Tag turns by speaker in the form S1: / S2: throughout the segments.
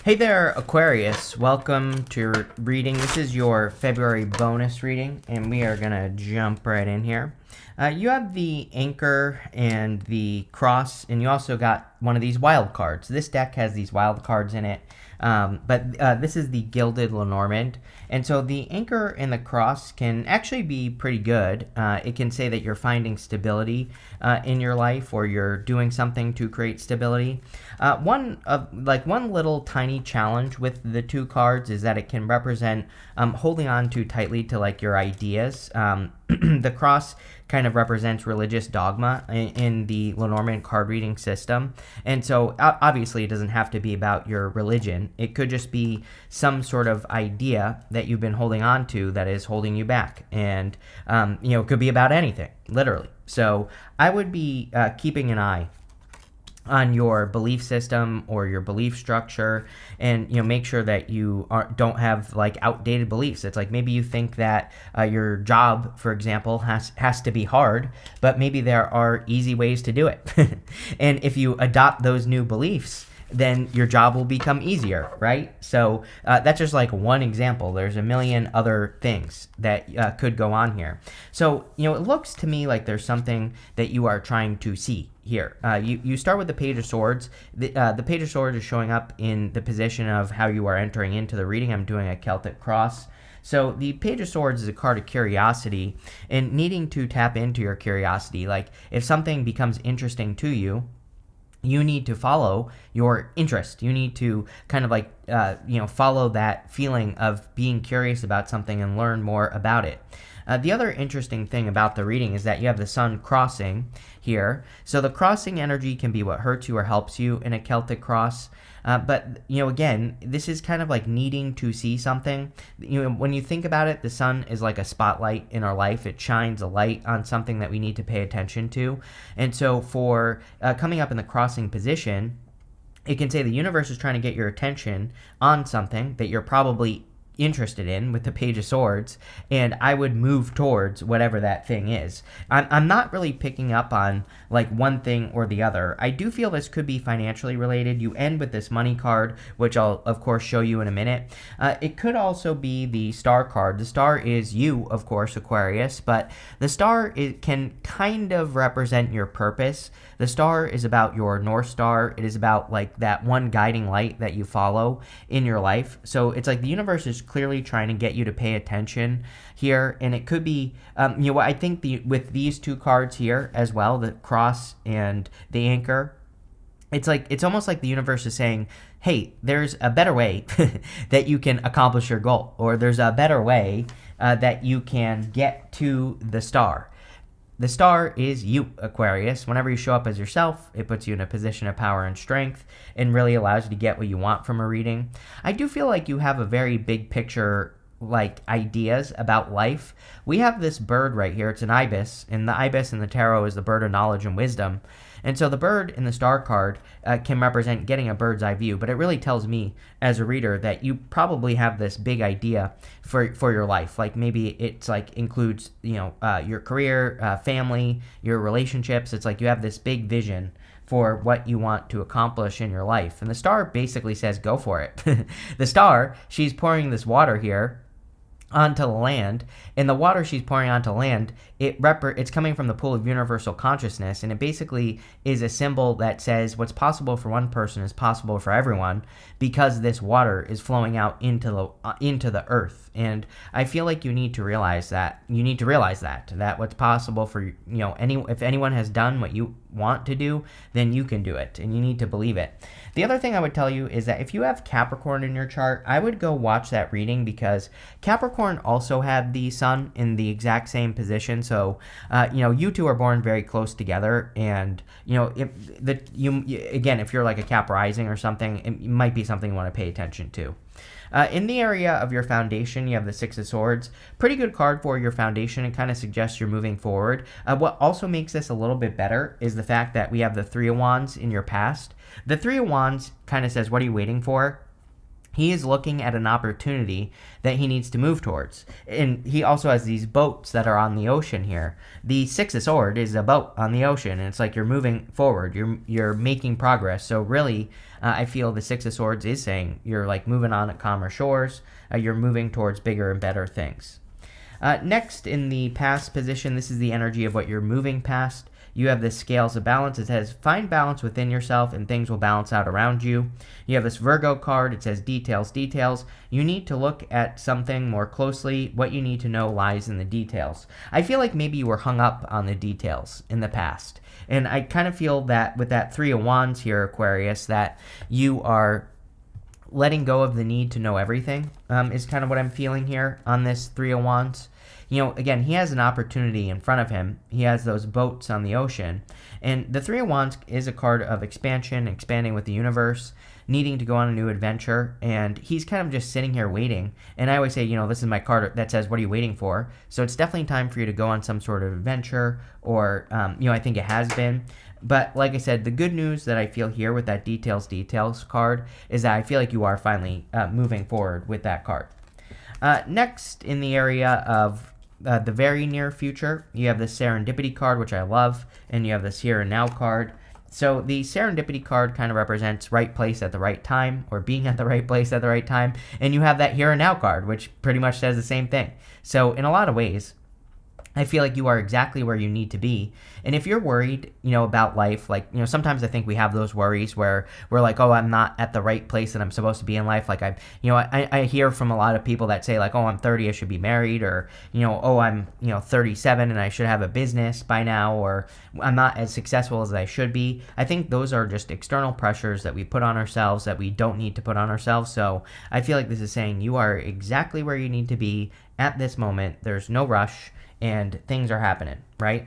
S1: Hey there, Aquarius. Welcome to your reading. This is your February bonus reading, and we are going to jump right in here. You have the anchor and the cross, and you also got one of these wild cards. This deck has these wild cards in it, but this is the Gilded Lenormand. And so the anchor and the cross can actually be pretty good. It can say that you're finding stability in your life, or you're doing something to create stability. One little tiny challenge with the two cards is that it can represent holding on too tightly to like your ideas. The cross kind of represents religious dogma in the Lenormand card reading system. And so obviously it doesn't have to be about your religion. It could just be some sort of idea that you've been holding on to that is holding you back. And, it could be about anything, literally. So I would be keeping an eye on your belief system or your belief structure, and make sure that you don't have like outdated beliefs. It's like maybe you think that your job, for example, has to be hard, but maybe there are easy ways to do it. And if you adopt those new beliefs, then your job will become easier, right? So that's just like one example. There's a million other things that could go on here. So, it looks to me like there's something that you are trying to see here. You start with the Page of Swords. The Page of Swords is showing up in the position of how you are entering into the reading. I'm doing a Celtic cross. So the Page of Swords is a card of curiosity and needing to tap into your curiosity. Like if something becomes interesting to you, you need to follow your interest. You need to kind of like, follow that feeling of being curious about something and learn more about it. The other interesting thing about the reading is that you have the sun crossing here. So the crossing energy can be what hurts you or helps you in a Celtic cross. But, again, this is kind of like needing to see something. When you think about it, the sun is like a spotlight in our life. It shines a light on something that we need to pay attention to. And so for coming up in the crossing position, it can say the universe is trying to get your attention on something that you're probably interested in with the Page of Swords, and I would move towards whatever that thing is. I'm not really picking up on like one thing or the other. I do feel this could be financially related. You end with this money card, which I'll of course show you in a minute. It could also be the star card. The star is you, of course, Aquarius, but the star can kind of represent your purpose. The star is about your North Star. It is about like that one guiding light that you follow in your life. So it's like the universe is clearly trying to get you to pay attention here, and it could be I think with these two cards here as well, the cross and the anchor, it's almost like the universe is saying, hey, there's a better way that you can accomplish your goal, or there's a better way that you can get to the star. The star is you, Aquarius. Whenever you show up as yourself, it puts you in a position of power and strength and really allows you to get what you want from a reading. I do feel like you have a very big picture like ideas about life. We have this bird right here. It's an ibis, and the ibis in the tarot is the bird of knowledge and wisdom. And so the bird in the star card can represent getting a bird's eye view, but it really tells me as a reader that you probably have this big idea for your life. Like maybe it's like includes, your career, family, your relationships. It's like you have this big vision for what you want to accomplish in your life. And the star basically says, go for it. The star, she's pouring this water here onto the land, and the water she's pouring onto land, it's coming from the pool of universal consciousness, and it basically is a symbol that says what's possible for one person is possible for everyone, because this water is flowing out into the earth. And I feel like you need to realize that what's possible for if anyone has done what you want to do, then you can do it, and you need to believe it. The other thing I would tell you is that if you have Capricorn in your chart, I would go watch that reading, because Capricorn also had the sun in the exact same position. So, you two are born very close together, and if you're like a Cap rising or something, it might be something you want to pay attention to. In the area of your foundation, you have the Six of Swords. Pretty good card for your foundation. It kind of suggests you're moving forward. What also makes this a little bit better is the fact that we have the Three of Wands in your past. The Three of Wands kind of says, what are you waiting for? He is looking at an opportunity that he needs to move towards. And he also has these boats that are on the ocean here. The Six of Swords is a boat on the ocean, and it's like you're moving forward, you're making progress. So really, I feel the Six of Swords is saying you're like moving on at calmer shores, you're moving towards bigger and better things. Next, in the past position, this is the energy of what you're moving past. You have this scales of balance. It says, find balance within yourself and things will balance out around you. You have this Virgo card. It says, details, details. You need to look at something more closely. What you need to know lies in the details. I feel like maybe you were hung up on the details in the past. And I kind of feel that with that Three of Wands here, Aquarius, that you are letting go of the need to know everything, is kind of what I'm feeling here on this Three of Wands. Again, he has an opportunity in front of him. He has those boats on the ocean. And the Three of Wands is a card of expansion, expanding with the universe, needing to go on a new adventure. And he's kind of just sitting here waiting. And I always say, this is my card that says, what are you waiting for? So it's definitely time for you to go on some sort of adventure, or, I think it has been. But like I said, the good news that I feel here with that details card is that I feel like you are finally moving forward with that card. Next, in the area of the very near future, you have the serendipity card, which I love, and you have this here and now card. So the serendipity card kind of represents right place at the right time, or being at the right place at the right time. And you have that here and now card, which pretty much says the same thing. So in a lot of ways, I feel like you are exactly where you need to be. And if you're worried, about life, like, sometimes I think we have those worries where we're like, oh, I'm not at the right place that I'm supposed to be in life. Like I hear from a lot of people that say like, oh, I'm 30, I should be married, or, oh, I'm, 37 and I should have a business by now, or I'm not as successful as I should be. I think those are just external pressures that we put on ourselves that we don't need to put on ourselves. So I feel like this is saying you are exactly where you need to be at this moment. There's no rush. And things are happening, right?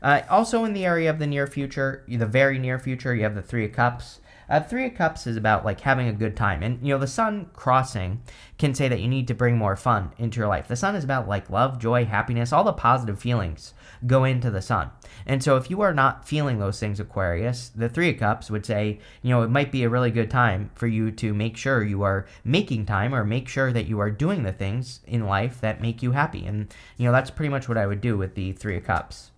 S1: Also in the area of the near future, the very near future, you have the Three of Cups. Three of Cups is about like having a good time. And, the sun crossing can say that you need to bring more fun into your life. The sun is about like love, joy, happiness, all the positive feelings go into the sun. And so if you are not feeling those things, Aquarius, the Three of Cups would say, it might be a really good time for you to make sure you are making time, or make sure that you are doing the things in life that make you happy. And, that's pretty much what I would do with the Three of Cups.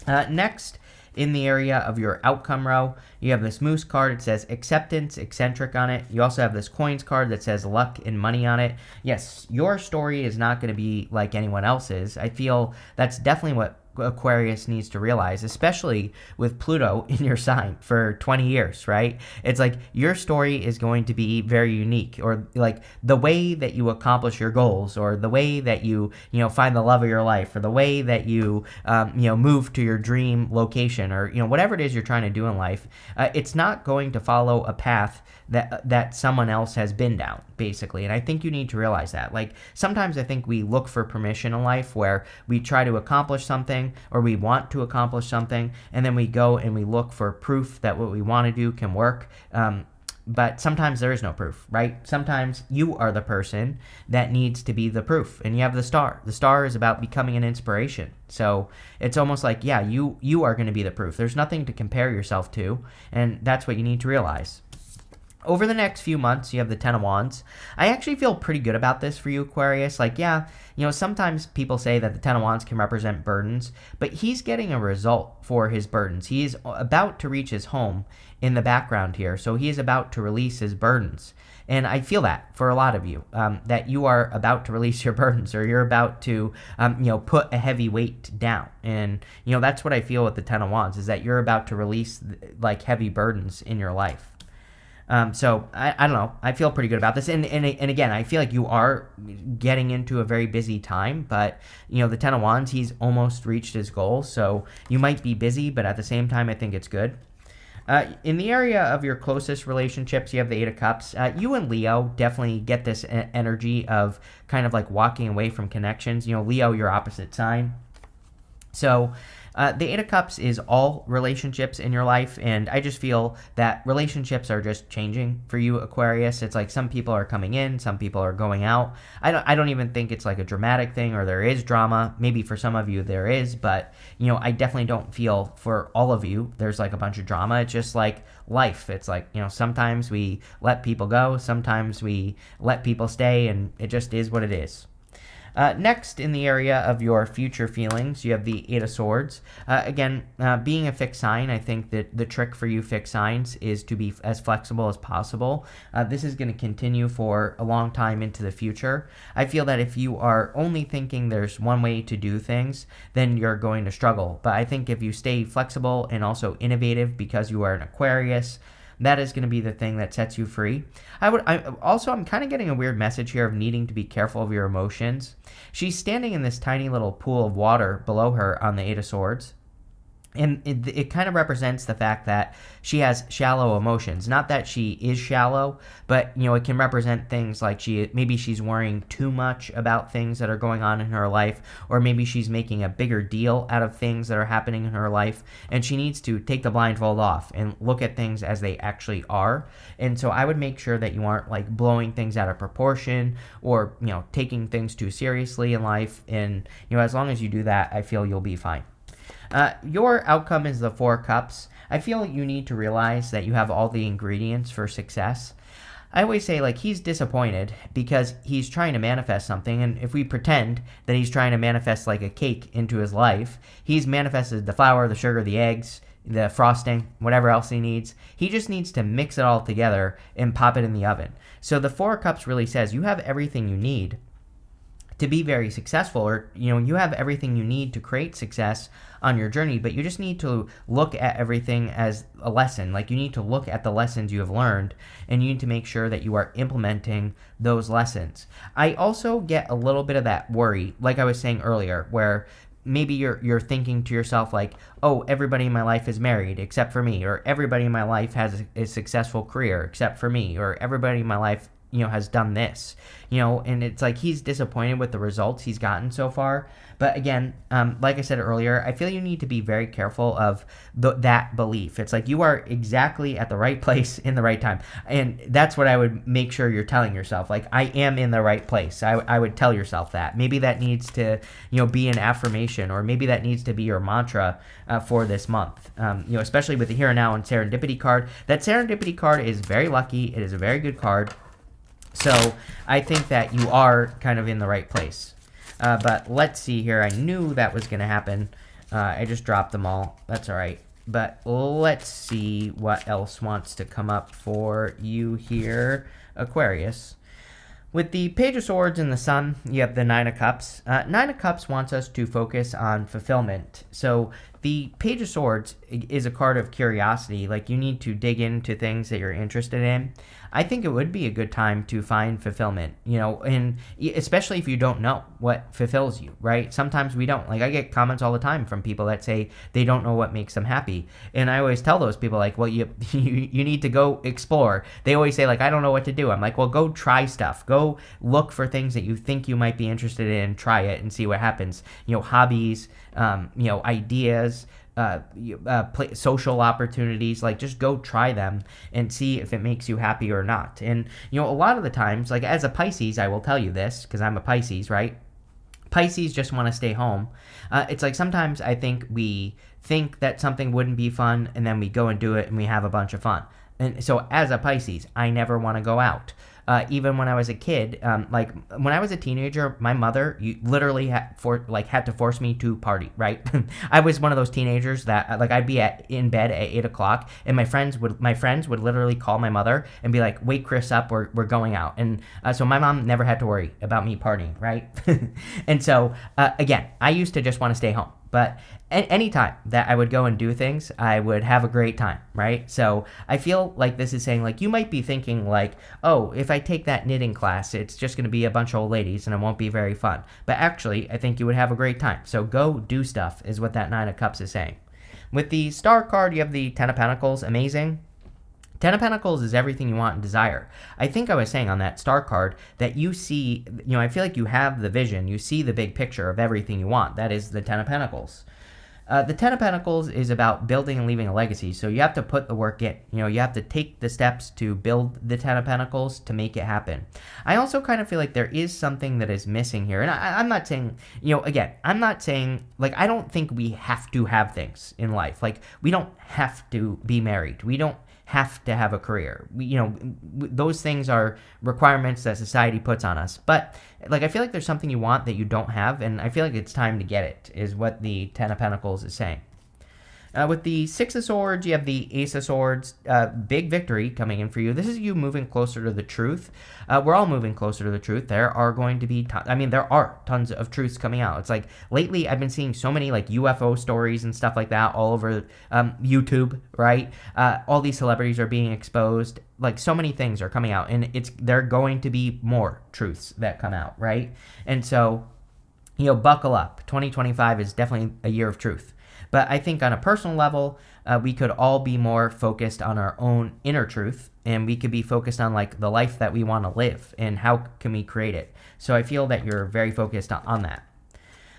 S1: Next, in the area of your outcome row, you have this moose card. It says acceptance, eccentric on it. You also have this coins card that says luck and money on it. Yes, your story is not going to be like anyone else's. I feel that's definitely what Aquarius needs to realize, especially with Pluto in your sign for 20 years, right? It's like your story is going to be very unique, or like the way that you accomplish your goals, or the way that you find the love of your life, or the way that you move to your dream location, or whatever it is you're trying to do in life. It's not going to follow a path that someone else has been down, basically. And I think you need to realize that. Like, sometimes I think we look for permission in life where we try to accomplish something, or we want to accomplish something, and then we go and we look for proof that what we want to do can work. But sometimes there is no proof, right? Sometimes you are the person that needs to be the proof. And you have the star. The star is about becoming an inspiration. So it's almost like, yeah, you are going to be the proof. There's nothing to compare yourself to, and that's what you need to realize. Over the next few months, you have the Ten of Wands. I actually feel pretty good about this for you, Aquarius. Like, yeah, sometimes people say that the Ten of Wands can represent burdens, but he's getting a result for his burdens. He is about to reach his home in the background here, so he is about to release his burdens. And I feel that for a lot of you, that you are about to release your burdens, or you're about to, put a heavy weight down. And, that's what I feel with the Ten of Wands, is that you're about to release like heavy burdens in your life. So I don't know. I feel pretty good about this. And again, I feel like you are getting into a very busy time, but the Ten of Wands, he's almost reached his goal. So you might be busy, but at the same time, I think it's good. In the area of your closest relationships, you have the Eight of Cups. You and Leo definitely get this energy of kind of like walking away from connections. Leo, your opposite sign. So The Eight of Cups is all relationships in your life, and I just feel that relationships are just changing for you, Aquarius. It's like some people are coming in, some people are going out. I don't even think it's like a dramatic thing or there is drama. Maybe for some of you there is, but I definitely don't feel for all of you there's like a bunch of drama. It's just like life. It's like, sometimes we let people go, sometimes we let people stay, and it just is what it is. Next, in the area of your future feelings, you have the Eight of Swords. Again, being a fixed sign, I think that the trick for you fixed signs is to be as flexible as possible. This is going to continue for a long time into the future. I feel that if you are only thinking there's one way to do things, then you're going to struggle. But I think if you stay flexible and also innovative because you are an Aquarius, that is going to be the thing that sets you free. I'm kind of getting a weird message here of needing to be careful of your emotions. She's standing in this tiny little pool of water below her on the Eight of Swords. And it kind of represents the fact that she has shallow emotions. Not that she is shallow, but it can represent things like maybe she's worrying too much about things that are going on in her life, or maybe she's making a bigger deal out of things that are happening in her life, and she needs to take the blindfold off and look at things as they actually are. And so I would make sure that you aren't like blowing things out of proportion or taking things too seriously in life. And as long as you do that, I feel you'll be fine. Your outcome is the Four Cups. I feel you need to realize that you have all the ingredients for success. I always say, like, he's disappointed because he's trying to manifest something, and if we pretend that he's trying to manifest, like, a cake into his life, he's manifested the flour, the sugar, the eggs, the frosting, whatever else he needs. He just needs to mix it all together and pop it in the oven. So the Four Cups really says you have everything you need to be very successful, or you have everything you need to create success on your journey, but you just need to look at everything as a lesson. Like, you need to look at the lessons you have learned, and you need to make sure that you are implementing those lessons. I also get a little bit of that worry, like I was saying earlier, where maybe you're thinking to yourself like, oh, everybody in my life is married except for me, or everybody in my life has a successful career except for me, or everybody in my life has done this, and it's like he's disappointed with the results he's gotten so far. But again, like I said earlier, I feel you need to be very careful of that belief. It's like you are exactly at the right place in the right time. And that's what I would make sure you're telling yourself. Like, I am in the right place. I would tell yourself that. Maybe that needs to, be an affirmation, or maybe that needs to be your mantra for this month. Especially with the Here and Now and Serendipity card. That Serendipity card is very lucky. It is a very good card. So I think that you are kind of in the right place. But let's see here. I knew that was going to happen. I just dropped them all. That's all right. But let's see what else wants to come up for you here, Aquarius. With the Page of Swords and the Sun, you have the Nine of Cups. Nine of Cups wants us to focus on fulfillment. So the Page of Swords is a card of curiosity. Like, you need to dig into things that you're interested in. I think it would be a good time to find fulfillment, and especially if you don't know what fulfills you, right? Sometimes we don't. Like, I get comments all the time from people that say they don't know what makes them happy. And I always tell those people, like, well, you need to go explore. They always say, like, I don't know what to do. I'm like, well, go try stuff. Go look for things that you think you might be interested in, try it and see what happens. Hobbies, ideas, social opportunities. Like, just go try them and see if it makes you happy or not. And a lot of the times, like, as a Pisces, I will tell you this because I'm a Pisces, right? Pisces just want to stay home. It's like sometimes I think we think that something wouldn't be fun, and then we go and do it and we have a bunch of fun. And so as a Pisces, I never want to go out. Even when I was a kid, like when I was a teenager, my mother literally had to force me to party, right? I was one of those teenagers that like I'd be in bed at 8 o'clock, and my friends would literally call my mother and be like, "Wake Chris up, we're going out." And so my mom never had to worry about me partying, right? And so again, I used to just want to stay home. But anytime that I would go and do things, I would have a great time, right? So I feel like this is saying, like, you might be thinking, like, oh, if I take that knitting class, it's just going to be a bunch of old ladies and it won't be very fun. But actually, I think you would have a great time. So go do stuff is what that Nine of Cups is saying. With the Star card, you have the Ten of Pentacles. Amazing. Ten of Pentacles is everything you want and desire. I think I was saying on that Star card that you see, I feel like you have the vision. You see the big picture of everything you want. That is the Ten of Pentacles. The Ten of Pentacles is about building and leaving a legacy. So you have to put the work in. You have to take the steps to build the Ten of Pentacles to make it happen. I also kind of feel like there is something that is missing here. And I'm not saying, again, I'm not saying, like, I don't think we have to have things in life. Like, we don't have to be married. We don't have to have a career. Those things are requirements that society puts on us. But like, I feel like there's something you want that you don't have, and I feel like it's time to get it, is what the Ten of Pentacles is saying. With the Six of Swords, you have the Ace of Swords. Big victory coming in for you. This is you moving closer to the truth. We're all moving closer to the truth. There are going to be, there are tons of truths coming out. It's like, lately I've been seeing so many like UFO stories and stuff like that all over YouTube, right? All these celebrities are being exposed. Like, so many things are coming out, and there are going to be more truths that come out, right? And so, buckle up. 2025 is definitely a year of truth. But I think on a personal level, we could all be more focused on our own inner truth, and we could be focused on like the life that we want to live and how can we create it. So I feel that you're very focused on that.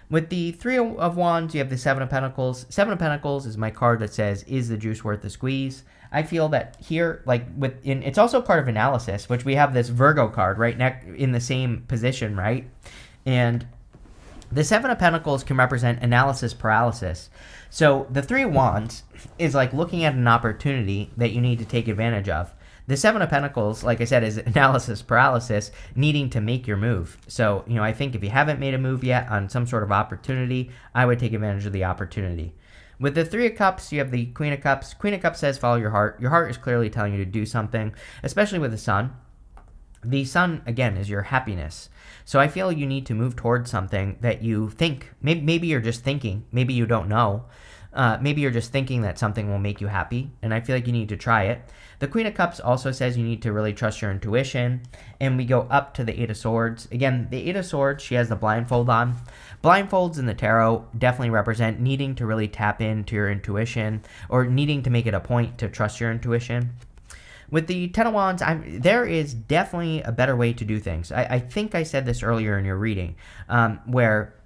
S1: With the Three of Wands, you have the Seven of Pentacles. Seven of Pentacles is my card that says, is the juice worth the squeeze? I feel that here, like it's also part of analysis, which we have this Virgo card right in the same position, right? And the Seven of Pentacles can represent analysis paralysis. So the Three of Wands is like looking at an opportunity that you need to take advantage of. The Seven of Pentacles, like I said, is analysis paralysis, needing to make your move. So, I think if you haven't made a move yet on some sort of opportunity, I would take advantage of the opportunity. With the Three of Cups, you have the Queen of Cups. Queen of Cups says follow your heart. Your heart is clearly telling you to do something, especially with the Sun. The Sun, again, is your happiness. So I feel you need to move towards something that you think, maybe you're just thinking, maybe you don't know. Maybe you're just thinking that something will make you happy, and I feel like you need to try it. The Queen of Cups also says you need to really trust your intuition, and we go up to the Eight of Swords. Again, the Eight of Swords, she has the blindfold on. Blindfolds in the tarot definitely represent needing to really tap into your intuition, or needing to make it a point to trust your intuition. With the Ten of Wands, there is definitely a better way to do things. I think I said this earlier in your reading, where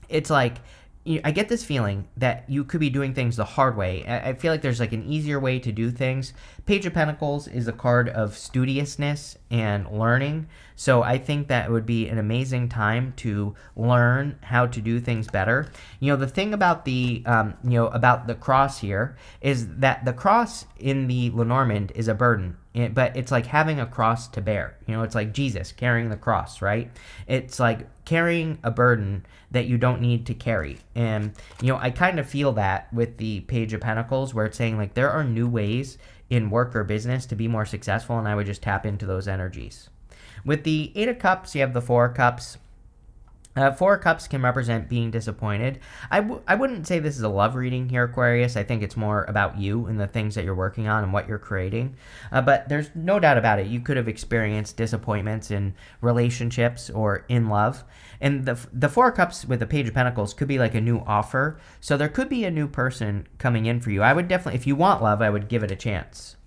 S1: it's like, I get this feeling that you could be doing things the hard way. I feel like there's like an easier way to do things. Page of Pentacles is a card of studiousness and learning. So I think that would be an amazing time to learn how to do things better. The thing about about the cross here is that the cross in the Lenormand is a burden. But it's like having a cross to bear. It's like Jesus carrying the cross, right? It's like carrying a burden that you don't need to carry. And, I kind of feel that with the Page of Pentacles, where it's saying like there are new ways in work or business to be more successful, and I would just tap into those energies. With the Eight of Cups, you have the Four of Cups. Four of Cups can represent being disappointed. I wouldn't say this is a love reading here, Aquarius. I think it's more about you and the things that you're working on and what you're creating. But there's no doubt about it. You could have experienced disappointments in relationships or in love. And the Four of Cups with the Page of Pentacles could be like a new offer. So there could be a new person coming in for you. I would definitely, if you want love, I would give it a chance.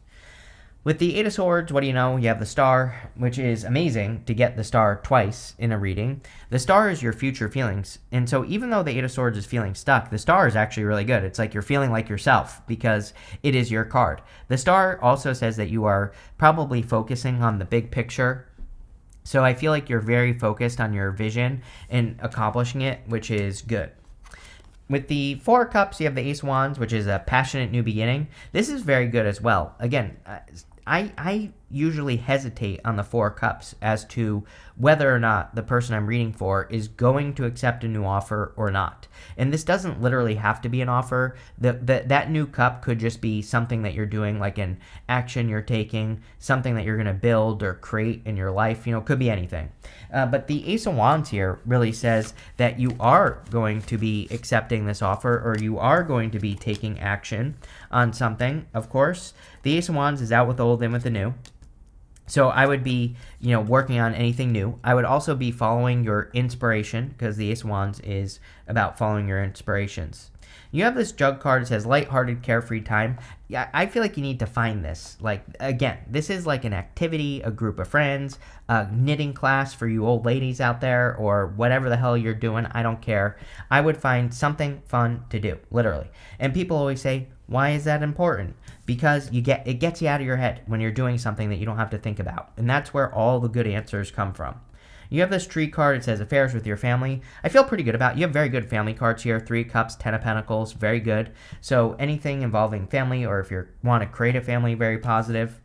S1: With the Eight of Swords, what do you know? You have the Star, which is amazing to get the Star twice in a reading. The Star is your future feelings. And so even though the Eight of Swords is feeling stuck, the Star is actually really good. It's like you're feeling like yourself because it is your card. The Star also says that you are probably focusing on the big picture. So I feel like you're very focused on your vision and accomplishing it, which is good. With the Four of Cups, you have the Ace of Wands, which is a passionate new beginning. This is very good as well. Again, I usually hesitate on the Four of Cups as to whether or not the person I'm reading for is going to accept a new offer or not. And this doesn't literally have to be an offer. That new cup could just be something that you're doing, like an action you're taking, something that you're going to build or create in your life. It could be anything. But the Ace of Wands here really says that you are going to be accepting this offer, or you are going to be taking action on something, of course. The Ace of Wands is out with the old, in with the new. So I would be, working on anything new. I would also be following your inspiration, because the Ace of Wands is about following your inspirations. You have this jug card. It says lighthearted, carefree time. Yeah, I feel like you need to find this. Like, again, this is like an activity, a group of friends, a knitting class for you old ladies out there, or whatever the hell you're doing. I don't care. I would find something fun to do, literally. And people always say, why is that important? Because it gets you out of your head when you're doing something that you don't have to think about. And that's where all the good answers come from. You have this tree card. It says affairs with your family. I feel pretty good about it. You have very good family cards here. 3 cups, 10 of pentacles, very good. So anything involving family, or if you want to create a family, very positive.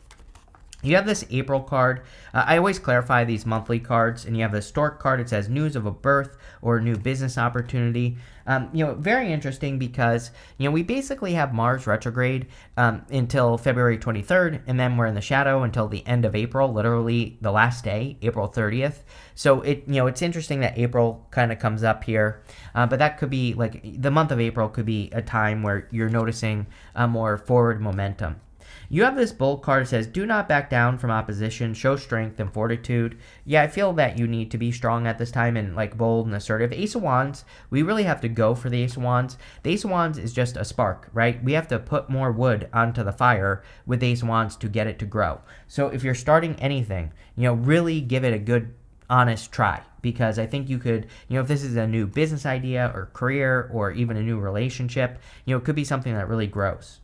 S1: You have this April card. I always clarify these monthly cards. And you have the stork card. It says news of a birth or a new business opportunity. Very interesting because, we basically have Mars retrograde until February 23rd. And then we're in the shadow until the end of April, literally the last day, April 30th. So it's interesting that April kind of comes up here. But that could be like the month of April could be a time where you're noticing a more forward momentum. You have this bull card that says, do not back down from opposition, show strength and fortitude. Yeah, I feel that you need to be strong at this time and like bold and assertive. Ace of Wands, we really have to go for the Ace of Wands. The Ace of Wands is just a spark, right? We have to put more wood onto the fire with the Ace of Wands to get it to grow. So if you're starting anything, really give it a good, honest try. Because I think you could, if this is a new business idea or career or even a new relationship, it could be something that really grows.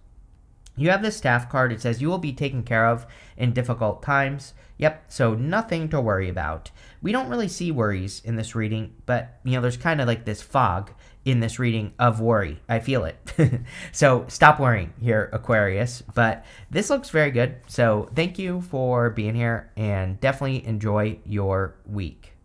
S1: You have this staff card. It says you will be taken care of in difficult times. Yep, so nothing to worry about. We don't really see worries in this reading, but, there's kind of like this fog in this reading of worry. I feel it. So stop worrying here, Aquarius. But this looks very good. So thank you for being here and definitely enjoy your week.